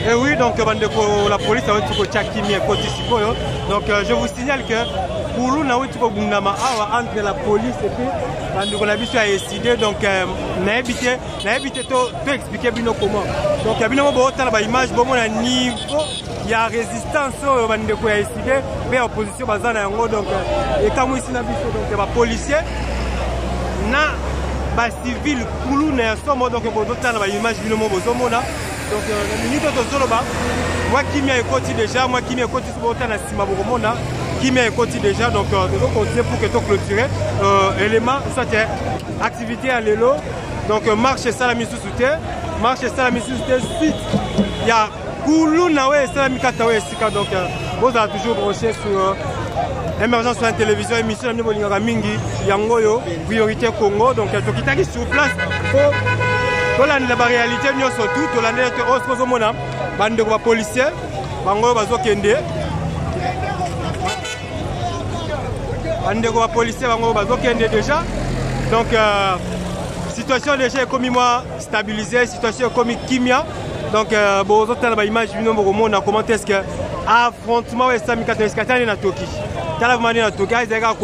Et oui, donc la police a dit que donc je vous signale que pour nous, entre la police et puis on a décidé donc n'habité tout expliquer comment. Donc il y a une image, il niveau il y a résistance au bandeko ya décidé mais opposition bazana yango donc et comme ici na biso donc ba policier na ba civil kulu na somo donc bozotana ba image bino mo bozomona donc la minute tozoloba moi qui m'y écouté déjà moi qui m'y écouté bozotana sima bokomona qui m'y écouté déjà donc nous continuer pour que to clôturer élément soit activité à l'élo donc marche ça la mise sous terre marche ça la mise sous terre suite il y a Koulou Nawe et Salamikata Sika donc vous avez toujours branché sur émergence sur la télévision émission de Bolingara Mingi Yangoyo priorité Congo donc tu qui sur place pour la réalité nous surtout pour l'année de Osmona bande de policiers bango bazokende bande de policiers bango bazokende déjà donc situation déjà comme moi stabilisée situation comme Kimia. Donc, bon, vous avez l'image du nombre de monde, comment est-ce que affrontement est Sami Kataskatan et Natoki. Talavmani Natoki, ils ont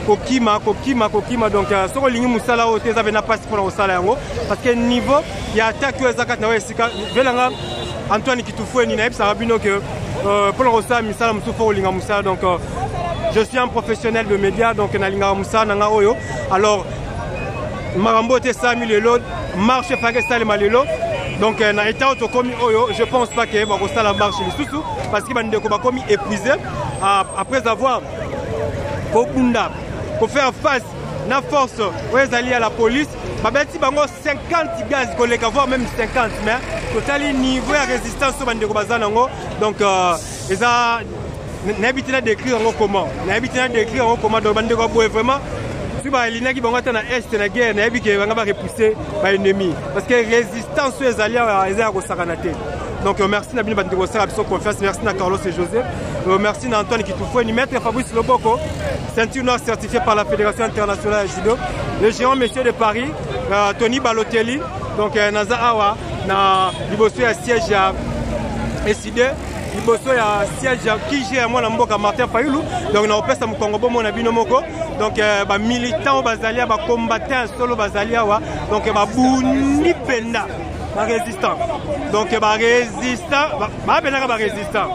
Kokima, donc, sur le ligne Moussala, vous avez pas pour le salaire, parce que niveau, il y a attaque que Zakat Nawesika, Velanga, Antoine Kitoufou et Ninaïb, ça va bien que pour le Rosa, Moussala Moussoufou, Linga Moussa, donc, je suis un professionnel de médias, donc, Nalinga Moussa, Nanga Oyo, alors, Marambo Tessami Lelo, Marche Fagestal Malelo. Donc, je pense pas que la marche les sous parce qu'il va nous épuisé après avoir pour faire face à la force aux alliés à la police. Bah, 50 gaz, voire même 50, mais total niveau de résistance au Bandeko Bazanango. Donc, ils ont habité à décrire comment. Donc, Bandeko vraiment. Si les gens qui vont être dans l'Est de la guerre, ils vont repousser l'ennemi. Parce que la résistance aux alliés est à Rosaranaté. Donc merci à Bini confiance, merci à Carlos et José, merci à Antoine Kitoufou, et maître Fabrice Loboko, ceinture noire certifiée par la Fédération internationale de judo, le géant monsieur de Paris, Tony Balotelli, donc Naza Awa, Liboso à siège à SID. Liboso ya siège qui gère moi na mboka Martin Fayulu donc na opesa mu Congo bo mona bino moko donc ba militant bazalia ba combattant solo bazalia wa donc ba buni penda ba résistant donc ba résistant ba benaka ba résistant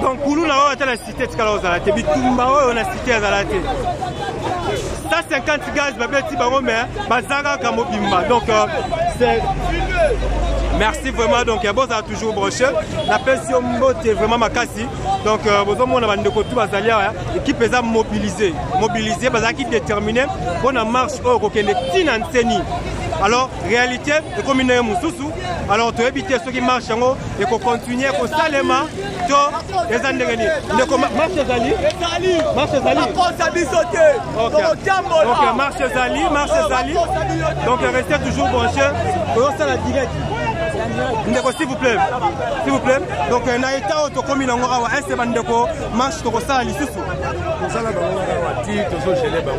donc kulu na wa la cité tikala ozala te bitumba o na cité azala te 150 gaz ba beti bango mais bazanga ka mobimba donc c'est merci vraiment donc bon ça a toujours broché la pression est vraiment makasi donc vous on a bande ko tout bazalia équipe est mobilisée bazaki qui déterminé pour la marche au kokende tinanseni alors réalité de commune mususu alors tu éviter ceux qui marchent et qu'on continue qu'on salema to les andengeni ne marche zali donc marche zali donc restez toujours branché pour ça la direct. S'il vous plaît. Donc, on a été au Tokomi Langora, un sebandeko, marche to ça, l'issue. Pour ça, là, on a dit, toujours chez les banques.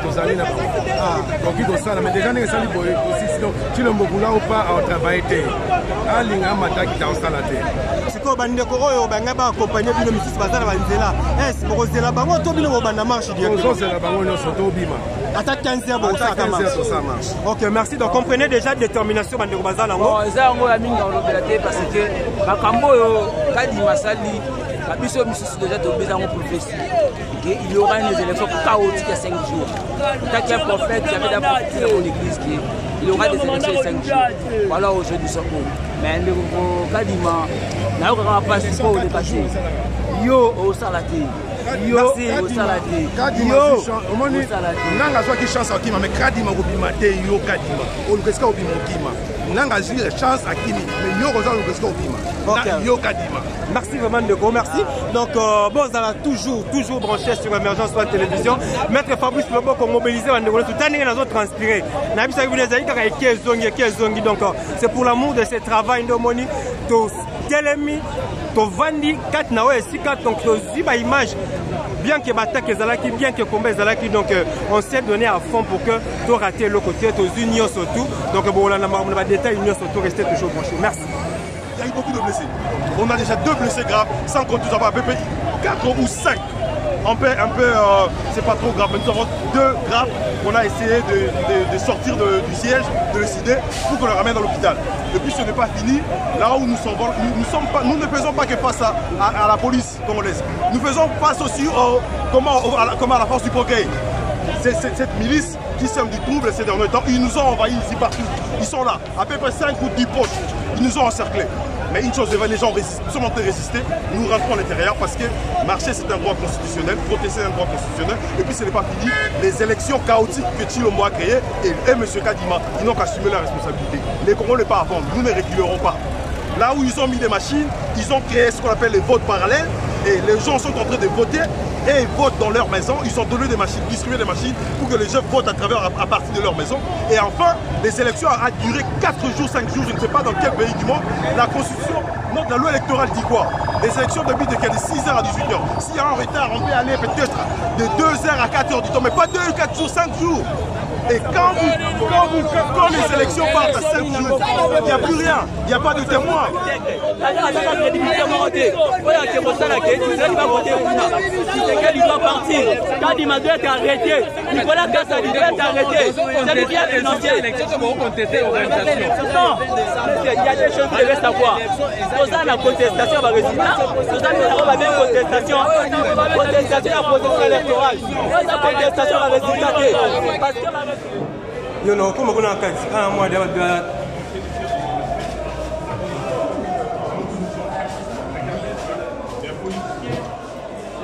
Tous allés là-bas. Donc, il faut ça, mais déjà, les salles aussi, sinon, tu ne me ou pas à travailler. Ah, l'inga mata qui t'a en salaté. C'est quoi, bandeko, oh, bangaba, accompagné de Mrs. Bazar, Banzela. Est-ce que vous êtes là-bas, on tombe dans la marche directement. C'est là-bas, on est sur Tobima. Attaque 15h, bon, ça marche. Ok, merci. Donc, comprenez déjà détermination, bandeko Bazar, là. Ça, on a mis dans l'opérateur parce que Bakambo, Kadi Masali, Kabiso Missus déjà tombé dans mon prophétie. Il y aura une élection chaotique à 5 jours. Tant qu'il y a un prophète qui avait d'abord dit dans mon église qu'il y aura des élections à 5 jours. Voilà aujourd'hui ce coup. Mais le Kadima, n'a pas passé pour le passé. Yo, au salaté. Merci. Kadima, nanga soit qui chance à Kima, mais Kadima Obimate, yo Kadima. On le resque Obimokima. Nanga j'ai chance à Kimi, mais yo Rosa le resque Obima. Yo Kadima. Merci vraiment de gros merci. Donc bon, ça va toujours branché sur émergence sur la télévision. Maître Fabrice Lobo qu'on mobilisé on tout année dans transpiré. Na bisa vous les aïe kezongi donc c'est pour l'amour de ce travail de moni to telemi to vandi kat na we sika donc to ziba image bien que bataille ezalaki bien que combat ezalaki donc on s'est donné à fond pour que to rater le côté to union surtout donc bon on a détail union surtout rester toujours branché. Merci. il y a eu beaucoup de blessés. On a déjà 2 blessés graves, sans compter nous avons à peu près 4 ou 5. C'est pas trop grave, mais nous avons 2 graves qu'on a essayé de sortir du siège, de le cider pour qu'on le ramène dans l'hôpital. Et puis ce n'est pas fini, là où nous ne faisons pas que face à la police congolaise. Nous faisons face aussi à la force du progrès. C'est cette milice qui sème du trouble ces derniers temps. Ils nous ont envahis ici partout. Ils sont là, à peu près 5 ou 10 poches. Ils nous ont encerclés. Mais une chose est vraie, les gens sont en train de résister. Nous rentrons à l'intérieur parce que marcher c'est un droit constitutionnel, protester c'est un droit constitutionnel. Et puis ce n'est pas fini. Les élections chaotiques que Tshilombo a créées et M. Kadima, ils n'ont qu'à assumer la responsabilité. Les Congolais pas à vendre, nous ne reculerons pas. Là où ils ont mis des machines, ils ont créé ce qu'on appelle les votes parallèles. Et les gens sont en train de voter et ils votent dans leur maison. Ils ont donné des machines, distribué des machines pour que les gens votent à partir de leur maison. Et enfin, les élections ont duré 4 jours, 5 jours, je ne sais pas dans quel pays du monde. La constitution, donc la loi électorale dit quoi? Les élections débutent de 6h à 18h. S'il y a un retard, on peut aller peut-être de 2h à 4h du temps, mais pas 2, 4 jours, 5 jours. Et quand les élections partent à 5 jours, il n'y a plus rien, il n'y a pas de témoin. Il doit partir. Kadima doit être arrêté. Nicolas Kassadi doit être arrêté. Ça veut dire que l'élection vont contester l'organisation. Non, il y a des choses qui restent à voir. Pour ça, la contestation va résister. Pour ça, nous avons même contestation. Contestation à la procession électorale. La contestation va résister. Parce que yo no comme on a un mois de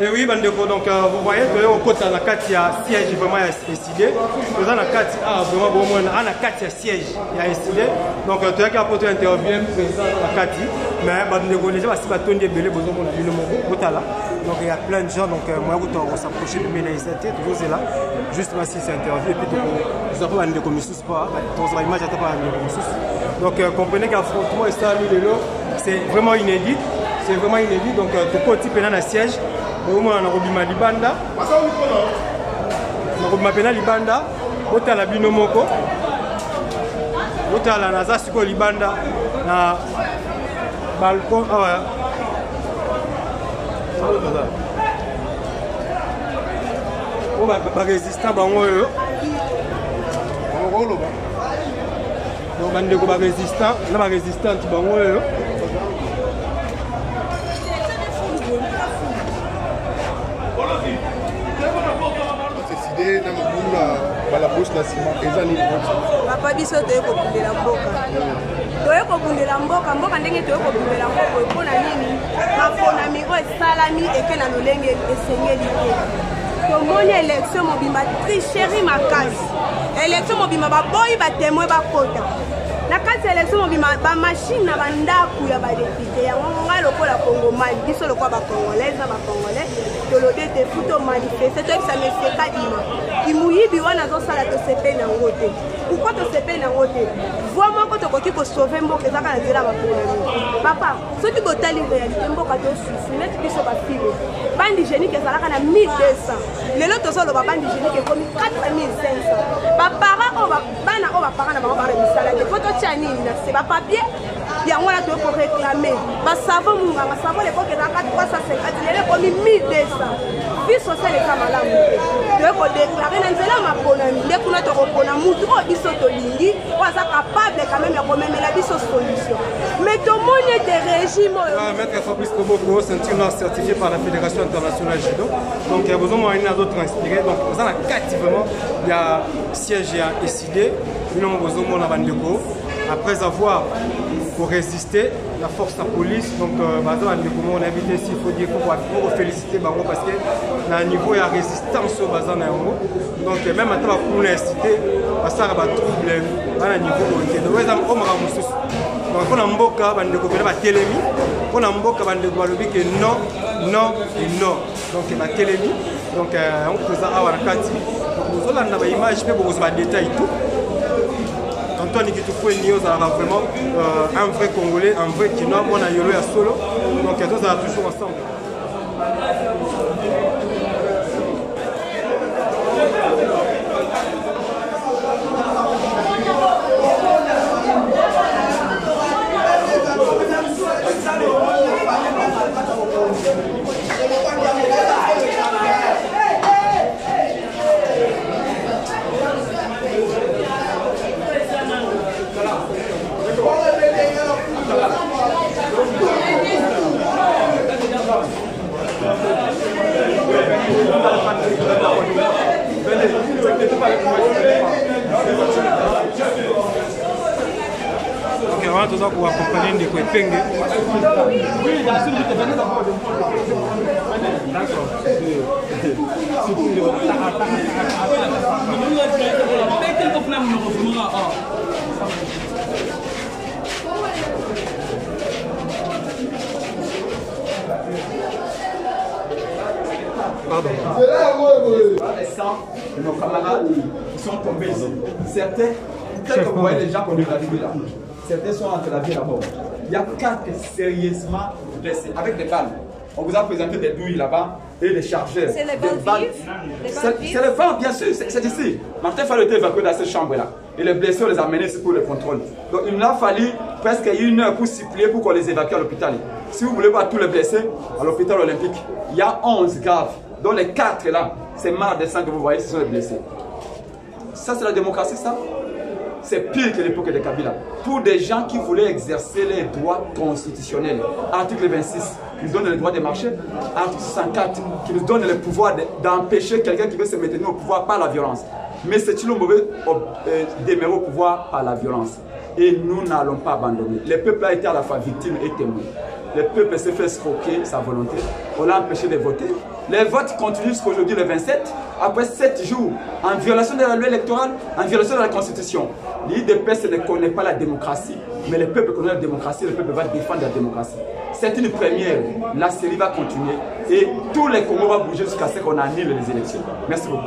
et oui, bandeko, donc vous voyez que au côté de la carte il y a siège vraiment décidé. Nous avons la carte vraiment bon on a la carte siège il y a décidé. Donc tu as qu'à porter intervient président la carte mais bandeko déjà parce que batonde belé besoin mon bino mo là. Donc il y a plein de gens donc moi on s'approcher de mes toujours là juste passer cette interview et puis nous avons un commissus pas dans la image à pas un commissus. Donc comprenez qu'affrontement est ça c'est vraiment inédit. C'est vraiment inédit donc tout côté pendant la siège on a robima libanda na robima pena libanda otala bino moko otala na zasiko libanda na balcon ba résistant bango yo donc bandeko ba résistant na ba résistante bango yo la bouche na ciment ezali papa biso toye kobundela mboka mboka ndenge toye kobundela mboka mpona nini maponami oyo esalami eke na lolenge esengeli te tomoni élection mobimba tricherie makasi élection mobimba baboyi batemoin bakota na kati ya élection mobimba bamashine na bandako ya badepute yango ngai lokola kongomani biso lokola bacongolaise na bacongolais tolode te fu tomanifeste toyebisa mesie Kadima kimuyibi wana azosala tosepeli nango te pourkoi tosepeli nango te voi moko tokoki kosauve mboka ezaka na nzela baponami papa soki botali réalité mboka tosusu neti biso bafile bandi génique ezalaka na 1200 lelo tozoloba bandi génique ekomi 4500 baparent oyo bana oyo baparent na bango bana misala te po totia nini na se bapapie yango wana toyo koréclame basavo munganga savo lekoki ezalaka 350 lelo ekomi 1200 biso osaleka malamu te toyo kodeklare na nzela maponami nde kuna tokopona mutu oyo biso tolingi oyo aza capable quand même ya komemela biso solution mais tomoni ete régime oyo maître Fabrice Koboko ceinture noire certifié par la Fédération internationale judo donc il y a besoin moyen à d'autres inspirés donc dans la carte vraiment il y a siège à décider nous besoin mon bandeko après avoir pour résister la force de la police donc on a invité ici il faut dire pour féliciter Bango parce que na niveau ya résistance au bazar na yango donc même à pour l'inciter parce que ça va trouble à niveau ok donc ça on m'a mususu donc on a mboka bandeko pela ba telemi on a mboka bandeko balobi que non non et non donc ba telemi donc on peut ça avoir la carte donc nous allons dans ba image pe pour ba détail tout Antoine Kitoufouni a vraiment un vrai Congolais, un vrai Kinois, moi on a yolo à solo, donc tous toujours ensemble. Ok, on va tout ça pour accompagner des coups. Pardon. Les sangs de nos camarades qui sont tombés ici. Certains, tel que vous voyez les gens qu'on a vus là, certains sont entre la vie et la mort. Il y a 4 sérieusement blessés avec des balles. On vous a présenté des douilles là-bas et des chargeurs. C'est les balles vives? C'est les balles, bien sûr, c'est ici. Martin Fayulu était évacué dans cette chambre-là. Et les blessés, on les a menés ici pour le contrôle. Donc il nous a fallu presque 1 heure pour supplier pour qu'on les évacue à l'hôpital. Si vous voulez voir tous les blessés à l'hôpital olympique, il y a 11 graves. Dont les 4 là, c'est marre des 5 que vous voyez, ce sont les blessés. Ça, c'est la démocratie, ça? C'est pire que l'époque de Kabila. Pour des gens qui voulaient exercer les droits constitutionnels. Article 26, qui nous donne le droit de marcher. Article 64, qui nous donne le pouvoir d'empêcher quelqu'un qui veut se maintenir au pouvoir par la violence. Mais c'est le mauvais demeurer au pouvoir par la violence. Et nous n'allons pas abandonner. Le peuple a été à la fois victime et témoin. Le peuple s'est fait escroquer sa volonté. On l'a empêché de voter. Les votes continuent jusqu'à aujourd'hui le 27. Après 7 jours, en violation de la loi électorale, en violation de la Constitution. L'IDPS ne connaît pas la démocratie, mais le peuple connaît la démocratie, le peuple va défendre la démocratie. C'est une première. La série va continuer et tous les Congos vont bouger jusqu'à ce qu'on annule les élections. Merci beaucoup.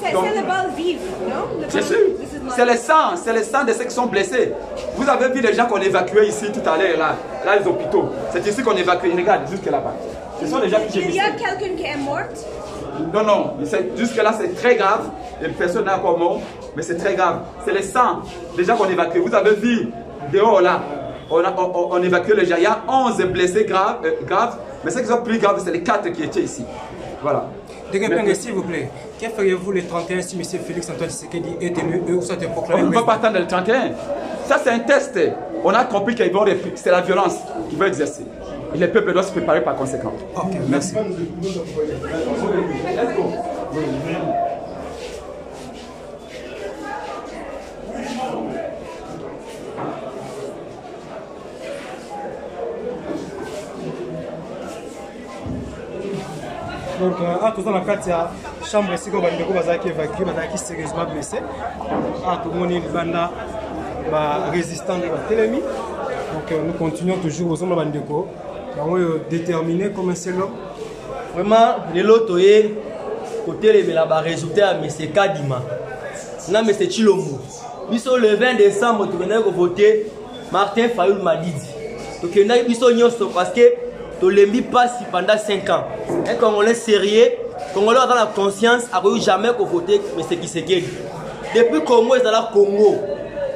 C'est les balles vives, non? Bien sûr. C'est le sang de ceux qui sont blessés. Vous avez vu les gens qu'on évacuait ici tout à l'heure, là les hôpitaux. C'est ici qu'on évacue. Regarde, jusque là-bas. Ce sont les gens qui Il y a quelqu'un qui est mort? Non. Jusque là, c'est très grave. Et personne n'est encore mort, mais c'est très grave. C'est le sang des gens qu'on évacue. Vous avez vu dehors là, on évacue les gens. Il y a 11 blessés graves, mais ceux qui sont plus graves, c'est les 4 qui étaient ici. Voilà. S'il vous plaît, que feriez-vous le 31 si M. Félix Antoine Tshisekedi est élu ou ça te proclame? On ne va pas attendre le 31. Ça, c'est un test. On a compris qu'ils vont c'est la violence qu'ils veulent exercer. Et le peuple doit se préparer par conséquent. Ok, merci. Donc, tout dans la carte, il y a chambre ici, on va évacuer, on va sérieusement blessé. Tout le monde est résistant de la télémie. Donc, nous continuons toujours aux hommes bandeko. Déterminé comme un seul homme. Vraiment, les lots, côté les résultats, mais c'est Kadima. Non, mais c'est Chilomo. Le 20 décembre, tu venais voter Martin Fayulu Madidi. Donc, il y a parce que tu l'as mis pas pendant 5 ans. Un Congolais sérieux, Congolais dans la conscience, a jamais voté, mais c'est qui c'est qui. Depuis Congo est dans la Congo.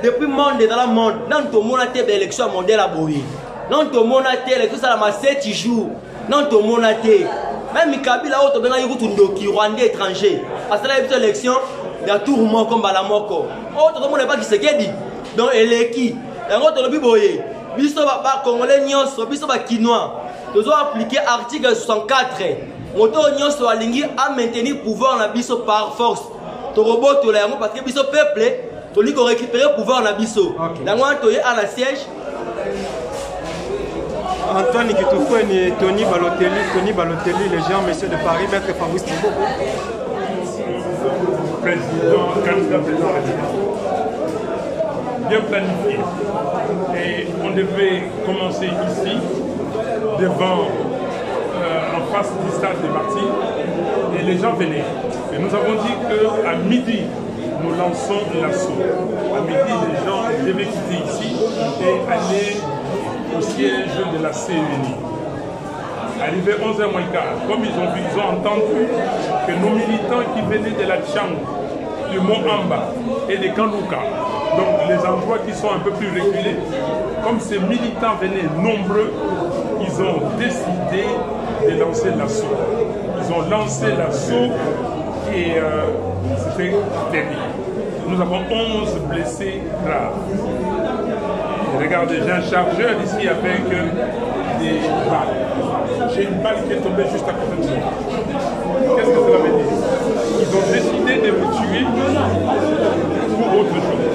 Depuis le monde est dans le monde. Non, tout le monde a été l'élection mondiale à Boyi. Non, tout le monde a été l'élection à 7 jours. Non, tout le monde a été. Même Kabila, il y a des Rwandais étrangers. Parce que l'élection, il y a tout le monde comme Balamoko. Oh, tout le monde n'est pas qui c'est qui dit. Donc, elle est qui? Il y a un autre Boyi. Biso ba Congolais nyonso, biso ba Kinois. Nous avons appliqué l'article 64. Moto nyonso alingi à maintenir le pouvoir na biso par force. To robot to la parce que biso peuple, to li ko récupérer le pouvoir na biso. Nango to y à la siège. Antoine Kitofoué et Tony Balotelli, les gens, messieurs de Paris, maître Fabrice Timboko. Candidat président bien planifié. Et on devait commencer ici, devant, en face du stade des Martyrs, et les gens venaient. Et nous avons dit qu'à midi, nous lançons l'assaut. À midi, les gens devaient quitter ici et aller au siège de la CENI. Arrivé 11h moins quart, comme ils ont entendu que nos militants qui venaient de la Tchang, du Mont Amba et de Kanlouka, donc les endroits qui sont un peu plus reculés, comme ces militants venaient nombreux, ils ont décidé de lancer l'assaut. Ils ont lancé l'assaut et c'était terrible. Nous avons 11 blessés graves. regardez, j'ai un chargeur ici avec des balles. J'ai une balle qui est tombée juste à côté de moi. Qu'est-ce que cela veut dire? Ils ont décidé de me tuer pour autre chose.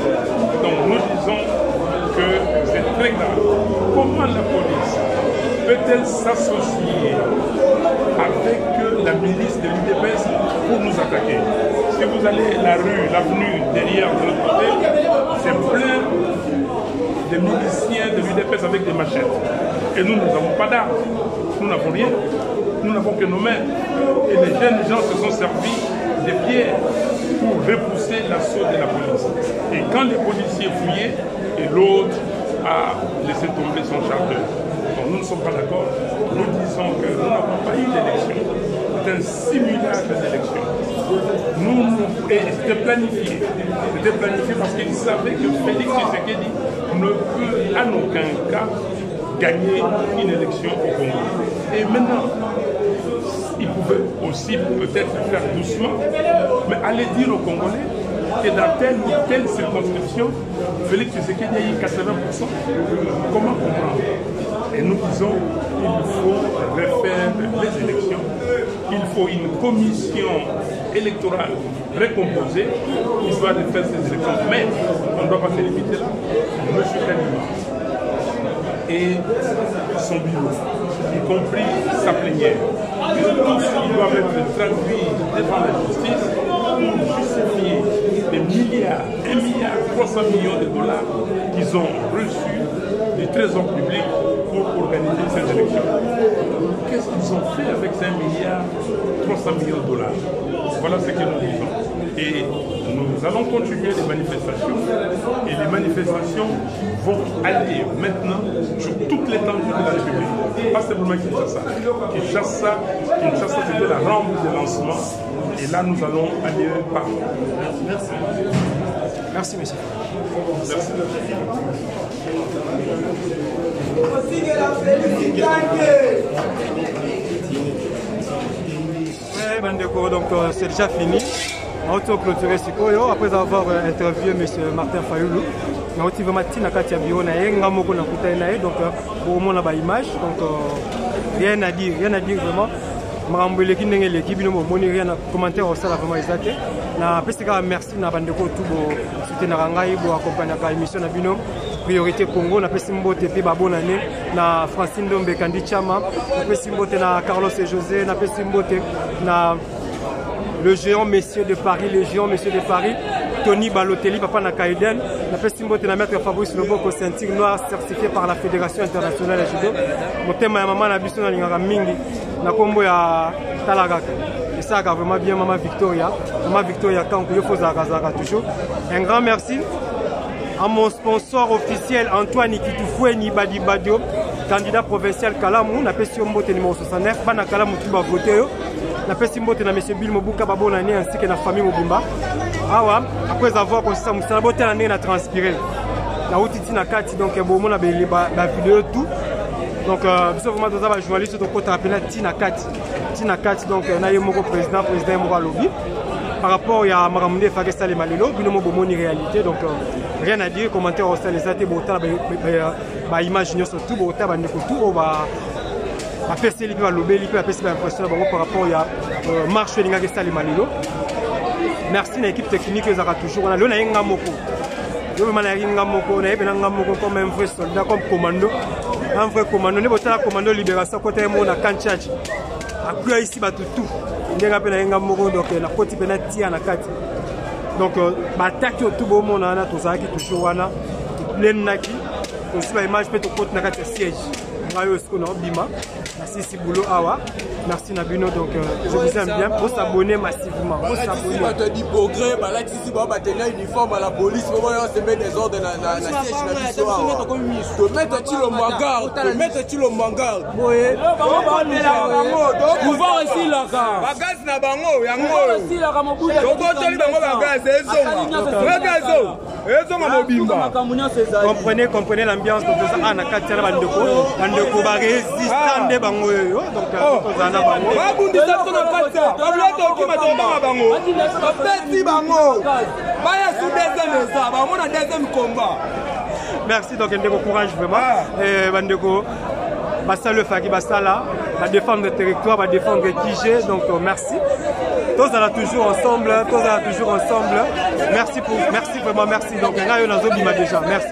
Donc nous disons que c'est très grave. Comment la police peut-elle s'associer avec la milice de l'UDPS pour nous attaquer? Si vous allez la rue, l'avenue derrière de l'autre côté, c'est plein de miliciens de l'UDPS avec des machettes. Et nous n'avons pas d'armes. Nous n'avons rien. Nous n'avons que nos mains. Et les jeunes gens se sont servis des pierres pour repousser l'assaut de la police. Et quand les policiers fouillaient, et l'autre a laissé tomber son chargeur. Donc nous ne sommes pas d'accord. Nous disons que nous n'avons pas eu d'élection. C'est un simulacre d'élection. Et c'était planifié. C'était planifié parce qu'ils savaient que Félix Tshisekedi ne peut en aucun cas gagner une élection au Congo. Et maintenant, ils pouvaient aussi peut-être faire doucement, mais aller dire aux Congolais que dans telle ou telle circonscription, Félix Tshisekedi a eu 80%. Comment comprendre? Et nous disons qu'il faut refaire les élections, il faut une commission électorale recomposée qui doit refaire ces élections. Mais on ne doit pas se limiter là. M. Kadima et son bureau, y compris sa plénière, tous ils doivent être traduits devant la justice pour justifier des milliards, 1,3 milliard de dollars qu'ils ont reçus du trésor public pour organiser ces élections. Qu'est-ce qu'ils ont fait avec ces 1,3 milliard de dollars? Voilà ce que nous disons. Et nous allons continuer les manifestations. Et les manifestations vont aller maintenant sur toute l'étendue de la République. Pas simplement Kinshasa. Kinshasa, c'était la rampe de lancement. Et là, nous allons aller partout. Merci. Merci, monsieur. Merci. Bandeko, donc c'est déjà fini. On va clôturer Sikoyo après avoir interviewé M. Martin Fayoulou. On va vraiment Tina Katia Bio na yenga moko na kutaina donc pour mon ba image donc rien à dire vraiment. Marambele ki ndenge l'équipe no moni rien à commentaire au sala vraiment exact. Na pesika merci na bandeko tout bo soutenir ngai bo accompagner ka émission na bino priorité Congo na pesi mbote pe ba bonane na Francine Dombe Kandi Chama na pesi mbote na Carlos et José na pesi mbote na le géant messieurs de Paris, Tony Balotelli, papa na Kaiden, na pesi mbote na maître Fabrice Loboko, ceinture noire certifié par la Fédération internationale de judo. Motema ya maman na biso na lingaka mingi na kombo ya Talagaka. Et ça a vraiment bien maman Victoria quand il faut Zagazaka toujours. Un grand merci à mon sponsor officiel Antoine Kitufoueni Badi Badio, candidat provincial Kalamu, na pesi mbote numéro 69, bana Kalamu tu ba voter. Na pesi mbote na monsieur Bill Mobuka babonani ainsi que na famille Mobimba. Awa après avoir consisté musala bote na ndenge na transpirer. Na utiti na kati donc bomo na ba vidéo tout. Donc biso vraiment dans ba journaliste donc kota apena tina kati donc na yemoko président moko lobby par rapport à Maramunde Fakesta le Malelo binomo bomoni réalité donc rien à dire commentaire au stade les até bota ba image surtout bota ba ndeko tout ba a fait les à l'obéli, a fait l'impression par rapport à marche de l'Ingagesta les Malilo. Merci à l'équipe technique qui a toujours. On a l'on a un gamoko. On a un gamoko, on a un gamoko comme un vrai soldat, comme commando. Un vrai commando. On a un commando libération côté mon à Kanchach. Après ici, tout. On a un gamoko, donc la côte penalty à la carte. Donc, attaque tout le monde, on a toujours plein naki. On suit l'image, peut-être côté na carte siège. Merci Boulot Awa, merci Nabino, donc je vous aime bien, vous s'abonner massivement. Vous s'abonner. On te dit progrès, là ici, on va tenir uniforme à la police, on va se mettre des ordres dans la siège de la mission. De mettre-tu le mangar, de mettre-tu le mangar. Pouvoir ici là, car. Bagaz na bango, yango. Ici là, comme au bout de. Donc on te dit bango bagaz, comprenez l'ambiance de ça. On a 4 tiers bandeko ba résistant de bango yo donc kozana bango ba bundi sa to na kata ba blato ki matomba bango ba peti bango ba ya su deuxième ça ba mona deuxième combat merci donc ndeko courage vraiment et bandeko basala faki basala va défendre le territoire, va défendre Kijé, donc merci. Tous allons toujours ensemble, merci vraiment merci. Donc là on a déjà, merci.